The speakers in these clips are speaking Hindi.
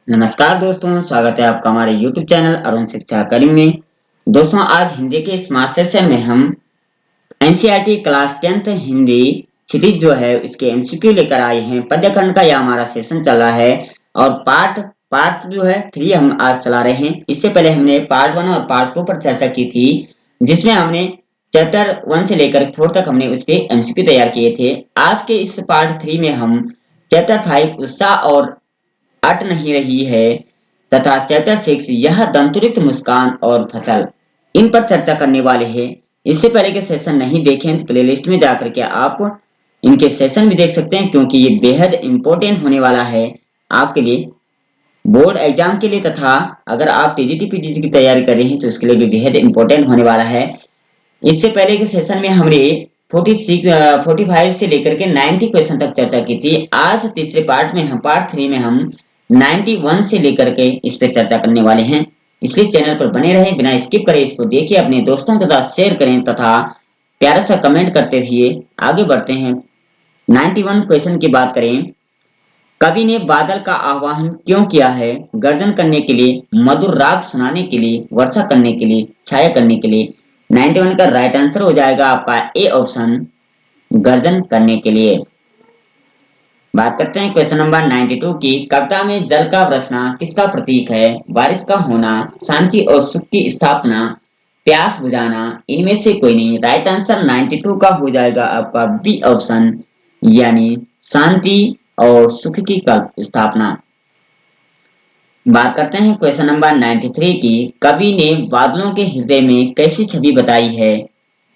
नमस्कार दोस्तों, स्वागत है आपका हमारे YouTube चैनल अरुण शिक्षा अकादमी में। दोस्तों, आज हिंदी के स्मार्ट सेशन में हम NCERT class 10th Hindi series जो है इसके एमसीक्यू लेकर आए हैं। पद्यखंड का यह हमारा सेशन चल रहा है और पार्ट जो है 3 हम आज चला रहे हैं। इससे पहले हमने पार्ट 1 और पार्ट 2 पर चर्चा की थी, जिसमें हमने चैप्टर 1 से लेकर 4 तक हमने उसके एमसीक्यू तैयार किए थे। आज के इस पार्ट 3 में हम चैप्टर 5 उत्साह और अट नहीं रही है तथा चैप्टर 6 यह दंतुरित मुस्कान और फसल, इन पर चर्चा करने वाले हैं। इससे पहले के सेशन नहीं देखे हैं तो प्लेलिस्ट में जाकर के आप इनके सेशन भी देख सकते हैं, क्योंकि ये बेहद इंपॉर्टेंट होने वाला है आपके लिए बोर्ड एग्जाम के लिए, तथा अगर आप टीजीटी पीजीटी की तैयारी कर रहे हैं तो उसके लिए भी बेहद इंपॉर्टेंट होने वाला है। इससे पहले के सेशन में हमने 45 से लेकर के 90 क्वेश्चन तक चर्चा की थी। आज तीसरे पार्ट में हम पार्ट 3 में हम 91 से लेकर के इस पे चर्चा करने वाले हैं। इसलिए चैनल पर बने रहें, बिना स्किप करें इसको देखिए, अपने दोस्तों के साथ शेयर करें तथा प्यारा सा कमेंट करते रहिए। आगे बढ़ते हैं। 91 क्वेश्चन की बात करें। कवि ने बादल का आह्वान क्यों किया है? गर्जन करने के लिए, मधुर राग सुनाने के लिए, वर्षा करने के लिए, छाया करने के लिए। 91 का राइट आंसर हो जाएगा आपका ए ऑप्शन, गर्जन करने के लिए। बात करते हैं क्वेश्चन नंबर 92 की। कविता में जल का बरसना किसका प्रतीक है? बारिश का होना, शांति और सुख की स्थापना, प्यास बुझाना, इनमें से कोई नहीं। राइट आंसर 92 का हो जाएगा आपका बी ऑप्शन, यानी शांति और सुख की स्थापना। बात करते हैं क्वेश्चन नंबर 93 की। कवि ने बादलों के हृदय में कैसी छवि बताई है?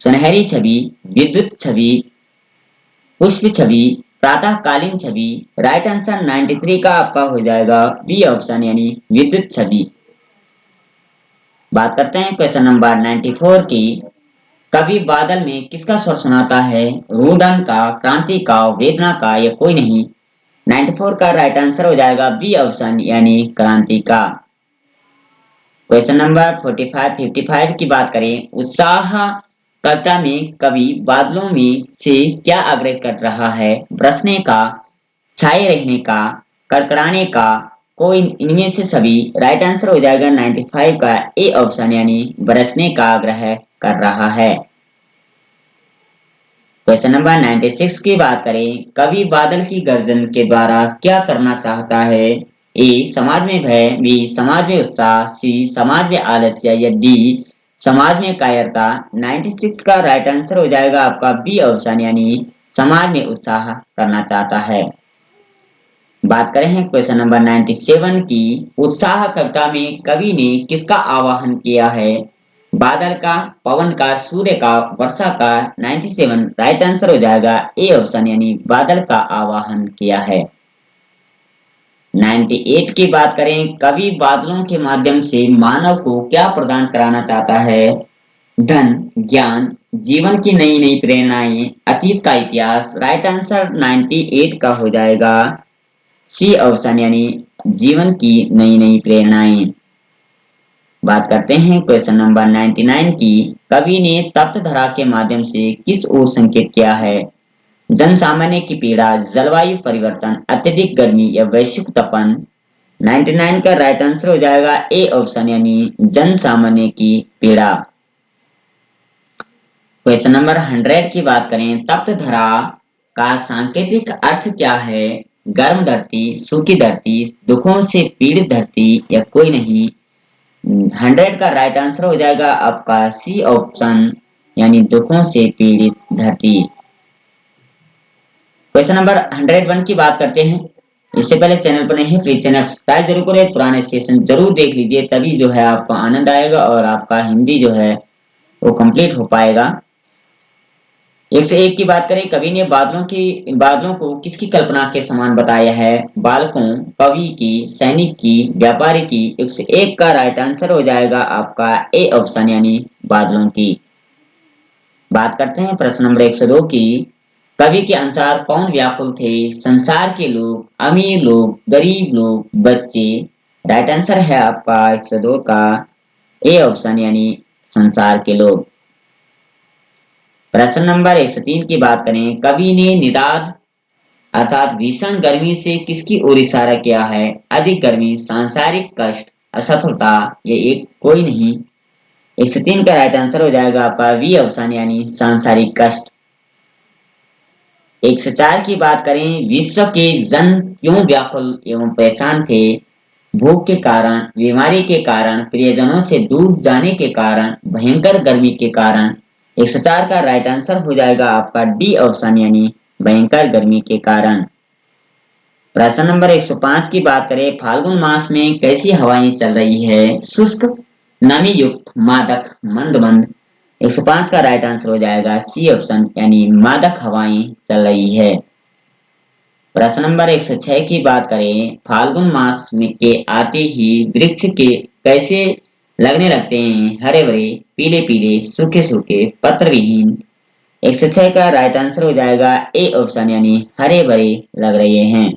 सुनहरी छवि, विद्युत छवि, पुष्प छवि, प्रातःकालीन छवि। राइट आंसर 93 का आपका हो जाएगा बी ऑप्शन, यानी विद्युत छवि। बात करते हैं क्वेश्चन नंबर 94 की। कवि बादल में किसका स्वर सुनाता है? रुदन का, क्रांति का, वेदना का, या कोई नहीं। 94 का राइट आंसर हो जाएगा बी ऑप्शन, यानी क्रांति का। क्वेश्चन नंबर 45 55 की बात करें। उत्साह कविता में कवि बादलों में से क्या आग्रह कर रहा है? बरसने का, छाए रहने का, कड़कड़ाने का, कोई इनमें से सभी। राइट आंसर हो जाएगा 95 का ए ऑप्शन, यानी बरसने का आग्रह कर रहा है। क्वेश्चन नंबर 96 की बात करें। कवि बादल की गर्जन के द्वारा क्या करना चाहता है? ए समाज में भय, बी समाज में उत्साह, सी समाज में आलस्य, या डी समाज में कायरता। 96 का राइट आंसर हो जाएगा आपका बी ऑप्शन, यानी समाज में उत्साह करना चाहता है। बात करें हैं क्वेश्चन नंबर 97 की। उत्साह कविता में कवि ने किसका आवाहन किया है? बादल का, पवन का, सूर्य का, वर्षा का। 97 राइट आंसर हो जाएगा ए ऑप्शन, यानी बादल का आवाहन किया है। 98 की बात करें। कवि बादलों के माध्यम से मानव को क्या प्रदान कराना चाहता है? धन, ज्ञान, जीवन की नई नई प्रेरणाएं, अतीत का इतिहास। राइट आंसर 98 का हो जाएगा सी ऑप्शन, यानी जीवन की नई नई प्रेरणाएं। बात करते हैं क्वेश्चन नंबर 99 की। कवि ने तप्त धरा के माध्यम से किस ओर संकेत किया है? जन सामान्य की पीड़ा, जलवायु परिवर्तन, अत्यधिक गर्मी, या वैश्विक तपन। 99 का राइट आंसर हो जाएगा ए ऑप्शन, यानी जन सामान्य की पीड़ा। क्वेश्चन नंबर 100 की बात करें। तप्त धरा का सांकेतिक अर्थ क्या है? गर्म धरती, सूखी धरती, दुखों से पीड़ित धरती, या कोई नहीं। 100 का राइट आंसर हो जाएगा आपका सी ऑप्शन, यानी दुखों से पीड़ित धरती। क्वेश्चन नंबर 101 की बात करते हैं। इससे पहले चैनल पर नहीं, प्लीज चैनल सब्सक्राइब जरूर करें, पुराने सेशन जरूर देख लीजिए, तभी जो है आपको आनंद आएगा और आपका हिंदी जो है वो कंप्लीट हो पाएगा। 101 की बात करें। कवि ने बादलों को किसकी कल्पना के समान बताया है? बालकों, कवि की, सैनिक की, व्यापारी की। 101 का राइट आंसर हो जाएगा आपका ए ऑप्शन, यानी बादलों की। बात करते हैं प्रश्न नंबर 102 की। कवि के अनुसार कौन व्याकुल थे? संसार के लोग, अमीर लोग, गरीब लोग, बच्चे। राइट आंसर है आपका 102 का ए ऑप्शन, यानी संसार के लोग। प्रश्न नंबर 103 की बात करें। कवि ने निदाद अर्थात भीषण गर्मी से किसकी ओर इशारा किया है? अधिक गर्मी, सांसारिक कष्ट, असफलता, ये एक कोई नहीं। 103 का राइट आंसर हो जाएगा आपका बी ऑप्शन यानी सांसारिक कष्ट। 104 की बात करें, विश्व के जन क्यों व्याकुल एवं परेशान थे? भूख के कारण, बीमारी के कारण, प्रियजनों से दूर जाने के कारण, भयंकर गर्मी के कारण। 104 का राइट आंसर हो जाएगा आपका डी ऑप्शन यानी भयंकर गर्मी के कारण। प्रश्न नंबर 105 की बात करें, फाल्गुन मास में कैसी हवाएं चल रही है? शुष्क, नमी युक्त, मादक, मंद मंद। 105 का राइट आंसर हो जाएगा सी ऑप्शन यानी मादक हवाएं चल रही है। प्रश्न नंबर 106 की बात करें, फाल्गुन मास में के आते ही वृक्ष के कैसे लगने लगते हैं? हरे भरे, पीले पीले, सूखे सूखे, पत्र विहीन। 106 का राइट आंसर हो जाएगा ए ऑप्शन यानी हरे भरे लग रहे हैं।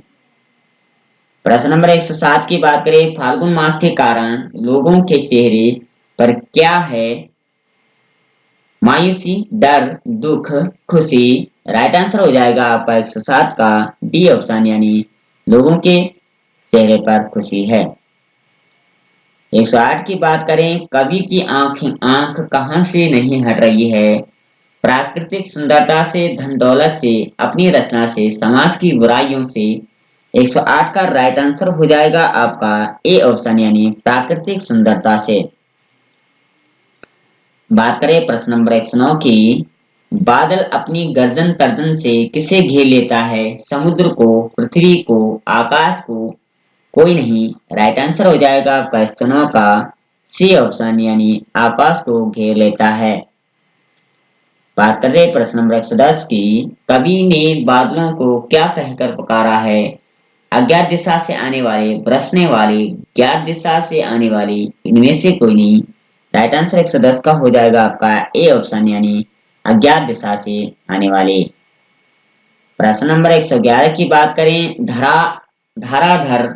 प्रश्न नंबर 107 की बात करें, फाल्गुन मास के कारण लोगों के चेहरे पर क्या है? मायूसी, डर, दुख, खुशी। राइट आंसर हो जाएगा आपका 107 का डी ऑप्शन यानी लोगों के चेहरे पर खुशी है। 108 की बात करें, कवि की आंख कहां से नहीं हट रही है? प्राकृतिक सुंदरता से, धन दौलत से, अपनी रचना से, समाज की बुराइयों से। 108 का राइट आंसर हो जाएगा आपका ए ऑप्शन यानी प्राकृतिक सुंदरता से। बात करें प्रश्न नंबर 109 की, बादल अपनी गर्जन तर्जन से किसे घेर लेता है? समुद्र को, पृथ्वी को, आकाश को, कोई नहीं। राइट आंसर हो जाएगा क्वेश्चनों का सी ऑप्शन यानी आकाश को घेर लेता है। बात कर रहे प्रश्न नंबर 110 की, कवि ने बादलों को क्या कहकर पुकारा है? अज्ञात दिशा से आने वाले, बरसने वाले, ज्ञात दिशा से आने वाली, इनमें से कोई नहीं। राइट आंसर 110 का हो जाएगा आपका ए ऑप्शन यानी अज्ञात दिशा से आने वाले। प्रश्न नंबर 111 की बात करें, धराधर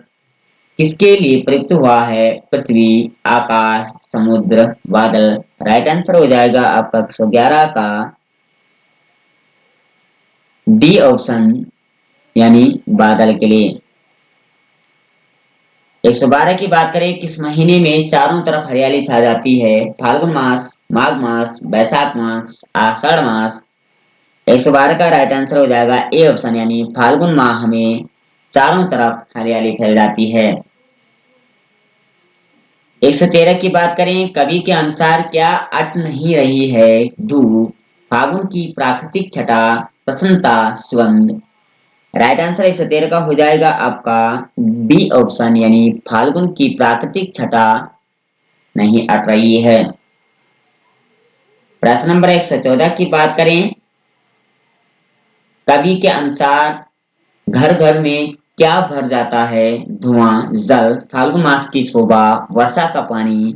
किसके लिए प्रयुक्त हुआ है? पृथ्वी, आकाश, समुद्र, बादल। राइट आंसर हो जाएगा आपका 111 का डी ऑप्शन यानी बादल के लिए। 112 की बात करें, किस महीने में चारों तरफ हरियाली छा जाती है? फाल्गुन मास, माघ मास, बैसाख मास, आषाढ़ मास। 112 का राइट आंसर हो जाएगा ए ऑप्शन यानी फाल्गुन माह में चारों तरफ हरियाली फैल जाती है। 113 की बात करें, कवि के अनुसार क्या अट नहीं रही है? धूप, फागुन की प्राकृतिक छटा, प्रसन्नता, सुगंध। राइट आंसर 113 का हो जाएगा आपका बी ऑप्शन यानी फाल्गुन की प्राकृतिक छटा नहीं अट रही है। प्रश्न नंबर 114 की बात करें, कवि के अनुसार घर घर में क्या भर जाता है? धुआं, जल, फाल्गुन मास की शोभा, वर्षा का पानी।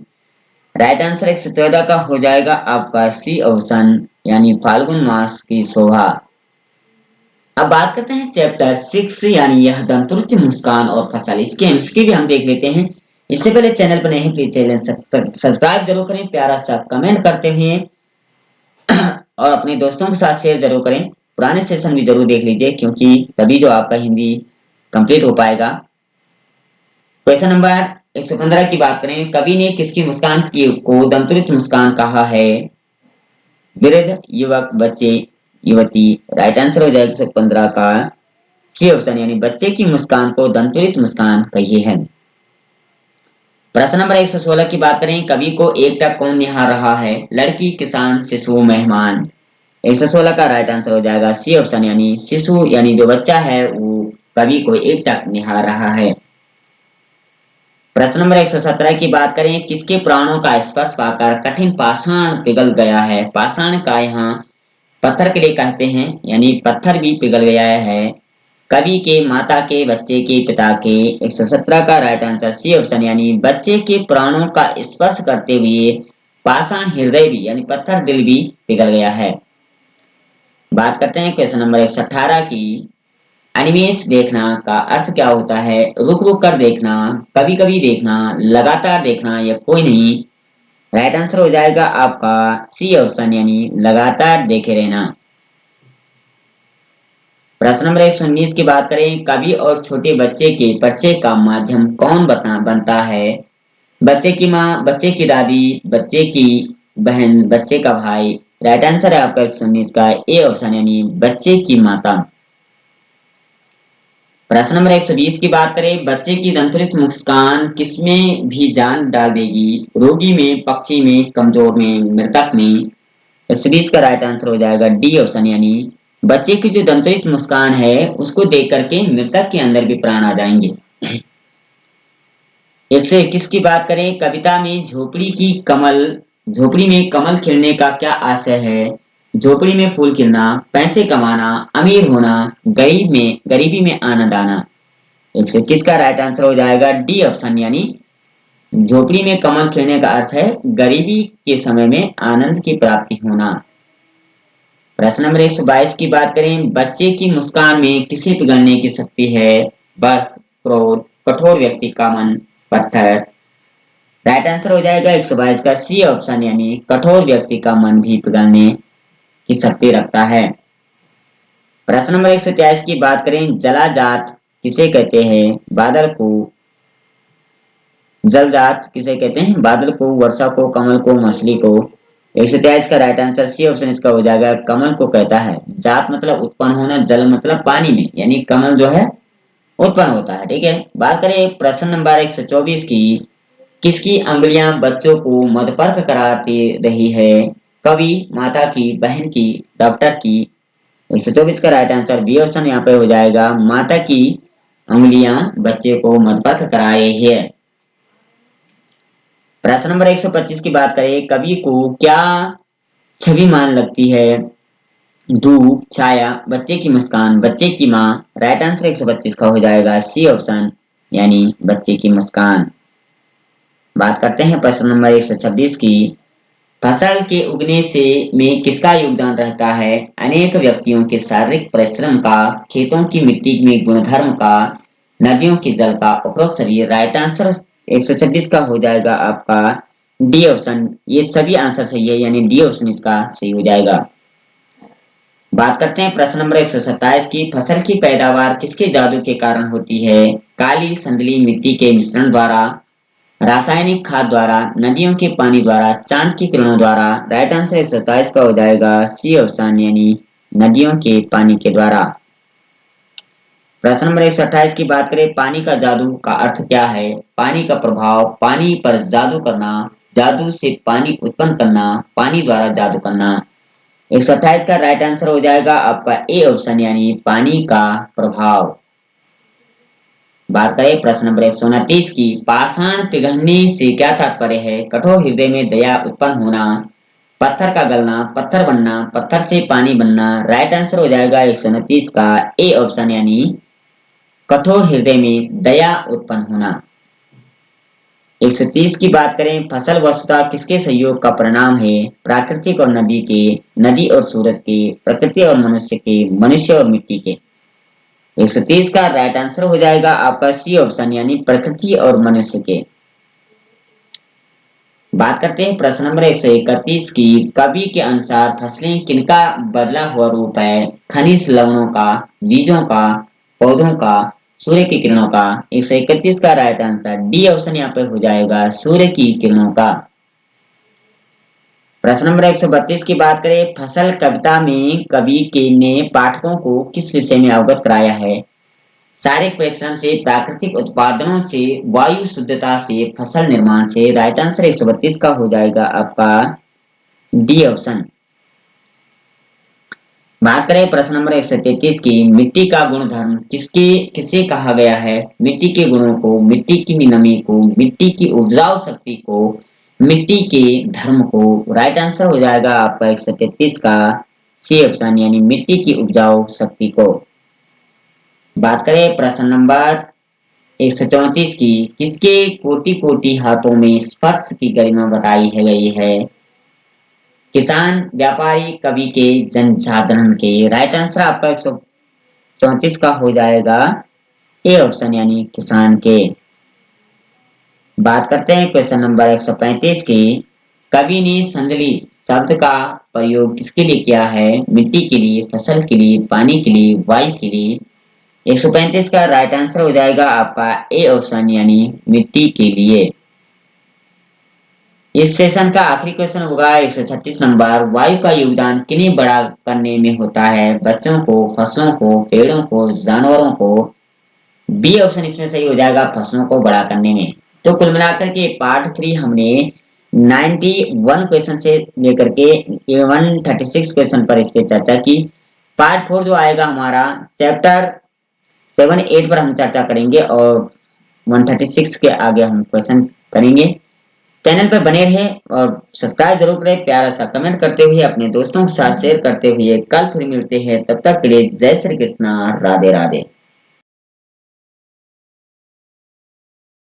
राइट आंसर 114 का हो जाएगा आपका सी ऑप्शन यानी फाल्गुन मास की शोभा। अब बात करते हैं चैप्टर 6 यानी यह दंतुरित, मुस्कान और फसल। इसके एमसीक्यू भी हम देख लेते हैं। इससे पहले चैनल पर नए हैं प्लीज चैनल सब्सक्राइब जरूर करें, प्यारा सा कमेंट करते हुए और अपने दोस्तों के साथ शेयर जरूर करें। पुराने सेशन भी जरूर देख लीजिए क्योंकि तभी जो आपका हिंदी कंप्लीट हो पाएगा। क्वेश्चन नंबर 115 की बात करें, कवि ने किसकी मुस्कान की को दंतुरित मुस्कान कहा है? वृद्ध, युवक, बच्चे, युवती। राइट आंसर हो जाएगा 115 का सी ऑप्शन यानी बच्चे की मुस्कान को दंतुरित मुस्कान कही है। प्रश्न नंबर 116 की बात करें, कवि को एकटक कौन निहार रहा है? लड़की, किसान, शिशु, मेहमान। 116 का राइट आंसर हो जाएगा सी ऑप्शन यानी शिशु यानी जो बच्चा है वो कवि को एकटक निहार रहा है। प्रश्न नंबर 117 की बात करें, किसके प्राणों का स्पर्श पाकर कठिन पाषाण पिघल गया है? पाषाण का यहाँ पत्थर के लिए कहते हैं यानी पत्थर भी पिघल गया है। कवि के, माता के, बच्चे के, पिता के। 117 का राइट आंसर सी ऑप्शन यानी बच्चे के प्राणों का स्पर्श करते हुए पाषाण हृदय भी यानी पत्थर दिल भी पिघल गया है। बात करते हैं क्वेश्चन नंबर 118 की, एनिमेस देखना का अर्थ क्या होता है? रुक रुक कर देखना, कभी कभी देखना, लगातार देखना या कोई नहीं। राइट आंसर हो जाएगा आपका सी ऑप्शन यानी लगातार देखे रहना। प्रश्न नंबर 119 की बात करें, कवि और छोटे बच्चे के परिचय का माध्यम कौन बनता है? बच्चे की माँ, बच्चे की दादी, बच्चे की बहन, बच्चे का भाई। राइट आंसर है आपका 119 का ए ऑप्शन यानी बच्चे की माता। प्रश्न नंबर 120 की बात करें, बच्चे की दंतुरित मुस्कान किसमें भी जान डाल देगी? रोगी में, पक्षी में, कमजोर में, मृतक में। 120 का राइट आंसर हो जाएगा डी ऑप्शन यानी बच्चे की जो दंतुरित मुस्कान है उसको देख करके मृतक के अंदर भी प्राण आ जाएंगे। 121 की बात करें, कविता में झोपड़ी में कमल खिलने का क्या आशय है? झोपड़ी में फूल खिलना, पैसे कमाना, अमीर होना, गरीबी में आनंद आना। 121 का राइट आंसर हो जाएगा डी ऑप्शन यानी झोपड़ी में कमल खिलने का अर्थ है गरीबी के समय में आनंद की प्राप्ति होना। प्रश्न नंबर 122 की बात करें, बच्चे की मुस्कान में किसे पिघलने की शक्ति है? बर्फ, क्रोध, कठोर व्यक्ति का मन, पत्थर। राइट आंसर हो जाएगा 122 का सी ऑप्शन यानी कठोर व्यक्ति का मन भी पिघलने की शक्ति रखता है। प्रश्न नंबर 123 की बात करें, जला जात किसे कहते हैं? बादल को। जल जात किसे कहते हैं? बादल को, वर्षा को, कमल को, मछली को। 123 का राइट आंसर सी ऑप्शन इसका हो जाएगा कमल को कहता है। जात मतलब उत्पन्न होना, जल मतलब पानी में, यानी कमल जो है उत्पन्न होता है। ठीक है, बात करें प्रश्न नंबर 124 की, किसकी अंगुलियां बच्चों को मदपर्क कराती रही है? कवि, माता की, बहन की, डॉक्टर की। 124 का राइट आंसर बी ऑप्शन यहाँ पे हो जाएगा, माता की अंगुलियां बच्चे को मदपर्क कराए है। प्रश्न नंबर 125 की बात करें, कवि को क्या छवि मान लगती है? धूप, छाया, बच्चे की मुस्कान, बच्चे की माँ। राइट आंसर 125 का हो जाएगा सी ऑप्शन यानी बच्चे की मुस्कान। बात करते हैं प्रश्न नंबर 126 की, फसल के उगने से में किसका योगदान रहता है? अनेक व्यक्तियों के शारीरिक परिश्रम का, खेतों की मिट्टी में गुणधर्म का, नदियों के जल का, उपरोक्त सभी। राइट आंसर 126 का हो जाएगा आपका डी ऑप्शन। ये सभी आंसर सही है यानी डी ऑप्शन इसका सही हो जाएगा। बात करते हैं प्रश्न नंबर 127 की, फसल की पैदावार किसके जादू के कारण होती है? काली संदली मिट्टी के मिश्रण द्वारा, रासायनिक खाद द्वारा, नदियों के पानी द्वारा, चांद की किरणों द्वारा। राइट आंसर 127 का हो जाएगा सी ऑप्शन यानी नदियों के पानी के द्वारा। प्रश्न नंबर 128 की बात करें, पानी का जादू का अर्थ क्या है? पानी का प्रभाव, पानी पर जादू करना, जादू से पानी उत्पन्न करना, पानी द्वारा जादू करना। 128 का राइट आंसर हो जाएगा आपका ए ऑप्शन यानी पानी का प्रभाव। बात करें प्रश्न नंबर 129 की, पाषाण पिघलने से क्या तात्पर्य है? कठोर हृदय में दया उत्पन्न होना, पत्थर का गलना, पत्थर बनना, पत्थर से पानी बनना। राइट आंसर हो जाएगा 129 का ए ऑप्शन यानी कठोर हृदय में दया उत्पन्न होना। 130 की बात करें, फसल वस्तुतः किसके सहयोग का परिणाम है? प्राकृतिक और नदी के, नदी और सूरज के, प्रकृति और मनुष्य के, मनुष्य और मिट्टी के। 130 का राइट आंसर हो जाएगा आपका सी ऑप्शन यानी प्रकृति और मनुष्य के। बात करते हैं प्रश्न नंबर 131 की, कवि के अनुसार फसलें किनका बदला हुआ रूप है? खनिज लवणों का, बीजों का, पौधों का, सूर्य की किरणों का। 131 का राइट आंसर डी ऑप्शन यहाँ पे हो जाएगा सूर्य की किरणों का। प्रश्न नंबर 132 की बात करें, फसल कविता में कवि के ने पाठकों को किस विषय में अवगत कराया है? शारीरिक परिश्रम से, प्राकृतिक उत्पादनों से, वायु शुद्धता से, फसल निर्माण से। राइट आंसर 132 का हो जाएगा आपका डी ऑप्शन। बात करें प्रश्न नंबर 133 की, मिट्टी का गुणधर्म किसे कहा गया है? मिट्टी के गुणों को, मिट्टी की नमी को, मिट्टी की उपजाऊ शक्ति को, मिट्टी के धर्म को। राइट आंसर हो जाएगा आपका 133 का सी ऑप्शन यानी मिट्टी की उपजाऊ शक्ति को। बात करें प्रश्न नंबर 134 की, किसके कोटि कोटि हाथों में स्पर्श की गरिमा बताई है गई है? किसान, व्यापारी, कवि के, जनसाधारण के। राइट आंसर आपका 134 का हो जाएगा ए ऑप्शन यानी किसान के। बात करते हैं क्वेश्चन नंबर 135 की, कवि ने संदली शब्द का प्रयोग किसके लिए किया है? मिट्टी के लिए, फसल के लिए, पानी के लिए, वायु के लिए। 135 का राइट आंसर हो जाएगा आपका ए ऑप्शन यानी मिट्टी के लिए। इस सेशन का आखिरी क्वेश्चन होगा 136 नंबर। वायु का योगदान किन्हें बड़ा करने में होता है? बच्चों को, फसलों को, पेड़ों को, जानवरों को। बी ऑप्शन इसमें सही हो जाएगा, फसलों को बड़ा करने में। तो कुल मिलाकर के पार्ट 3 हमने 91 क्वेश्चन से लेकर के 136 क्वेश्चन पर इस पे चर्चा की। पार्ट 4 जो आएगा हमारा चैप्टर 7, 8 पर हम चर्चा करेंगे और 136 के आगे हम क्वेश्चन करेंगे। चैनल पर बने रहे और सब्सक्राइब जरूर करें, प्यारा सा कमेंट करते हुए अपने दोस्तों के साथ शेयर करते हुए। कल फिर मिलते हैं, तब तक के लिए जय श्री कृष्णा, राधे राधे।